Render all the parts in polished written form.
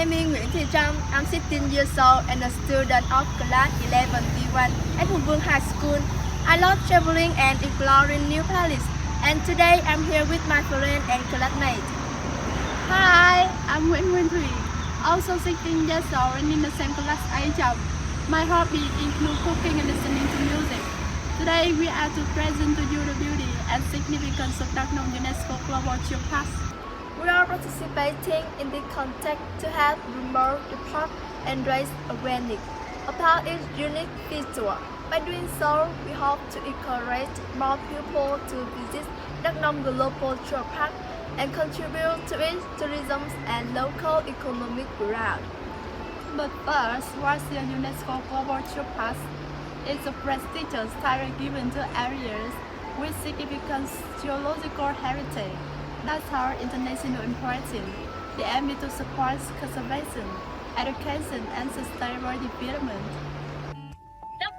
name is Trâm. I'm 16 years old and a student of class 11B1 at Hùng High School. I love traveling and exploring new places, and today I'm here with my friend and classmate. Hi, I'm Thuỳ, also 16 years old and in the same class as Trâm. My hobby includes cooking and listening to music. Today we are to present to you the beauty and significance of Nông Unesco Global Trip Pass. We are participating in the contest to help promote the park and raise awareness about its unique feature. By doing so, we hope to encourage more people to visit Nông Global Trip Park and contribute to its tourism and local economic growth. But first, what's the UNESCO Global Trip Pass? It's a prestigious title given to areas with significant geological heritage that are international importance. The aim is to support conservation, education, and sustainable development.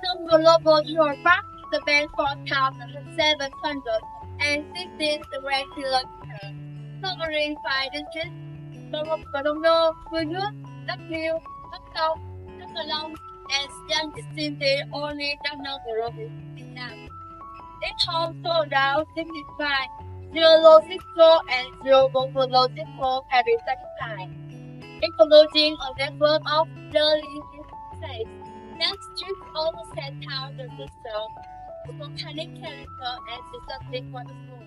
Nông Global Trip Park is a band 4,716 square kilometers, covering 5 districts: Công, Viên, Đất, Công, Nông, and Dân City, only Nông Global in Nam. It's home to around 65 geological and geomorphological heritage sites, including a network of early sites that strips all the out the system, volcanic character, and systematic waterfall.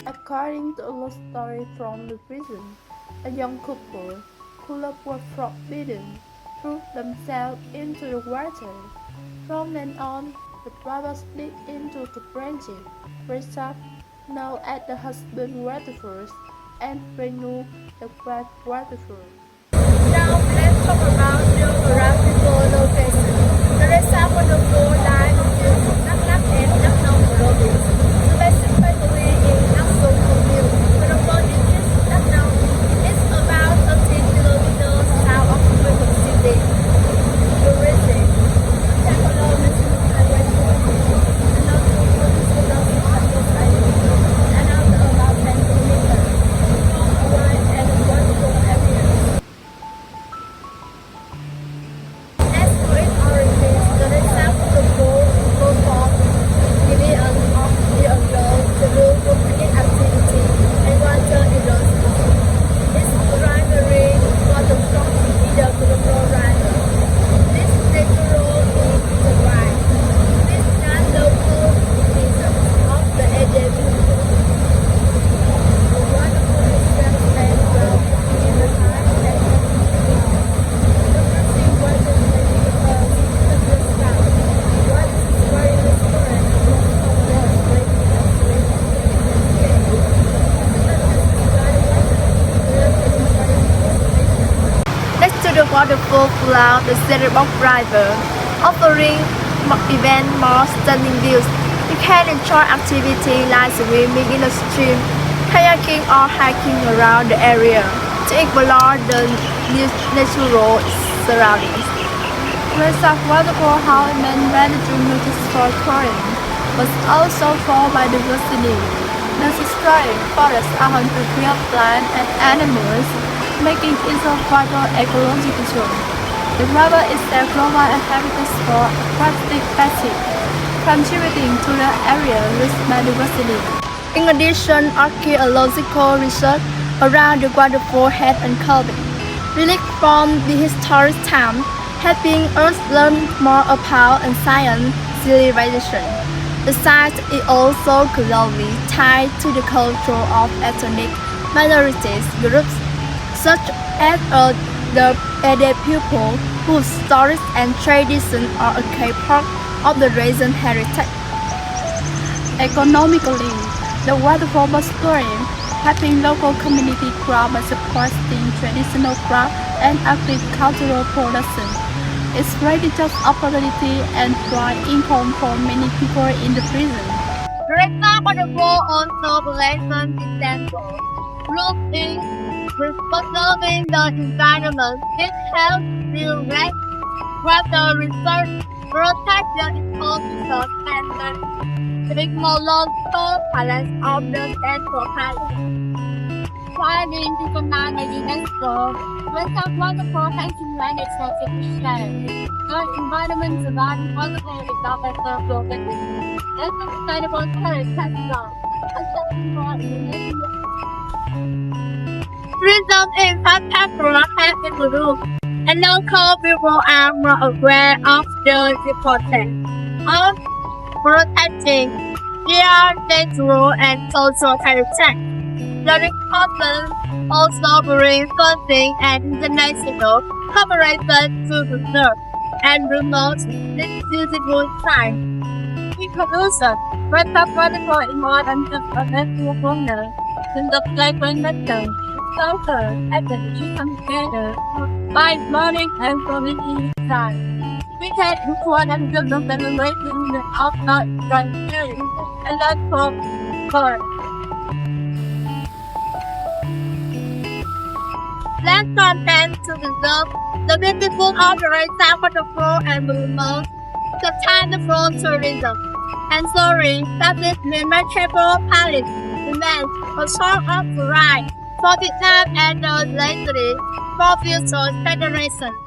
According to a love story from the prison, a young couple who love were forbidden threw themselves into the water. From then on, the brothers slid into the branching resort known as the Husband Waterfall and renew the Great Waterfall. Now let's talk about geographical location. The resort waterfall lies between Đắk Lắk and Nông Global, specifically in Nông Commune, Waterfall district, Đắk Nông. It's about 13 kilometers south of Waterfall city. The region, the waterfall flows the Cerebok River, offering even more stunning views. You can enjoy activities like swimming in the stream, kayaking or hiking around the area to explore the natural surroundings. Resort Waterfall has been managed notice for tourism, but also for biodiversity. The historic forests are home to wild plants and animals, making it a vital ecological zone. The river itself provides a habitat for aquatic species, contributing to the area's rich biodiversity. In addition, archaeological research around the waterfall has uncovered relics from the historic time, helping us learn more about ancient civilization. The site is also closely tied to the culture of ethnic minorities groups, such as the Ede people, whose stories and traditions are a key part of the region's heritage. Economically, the waterfall was growing, helping local community grow by supporting traditional craft and agricultural production. It's created job opportunity and provide income for many people in the prison. The resort waterfall also plays an example role in preserving the environment. It helps regulate water research, protect the ecosystem, and with more local palace of the Central Palace. While being recognized by UNESCO, Western Waterfall has been managed for significant. The environment surrounding Waterfall is not better broken. This sustainable tourist has gone. Tourism in Waterfall has improved, and local people are more aware of the importance of protecting their natural and social heritage. The report also brings funding and international cooperation to preserve and promote this beautiful site. In conclusion, Waterfall is more than just a natural wonder. In the playground nature, social activities come together by learning and community design. We can record and build the celebration of the experience and learn from her. Let's content to preserve the beautiful operation for the flow and promote sustainable tourism. And sorry, that this remarkable palace remains a sort of pride for Vietnam and the legacy for future generations.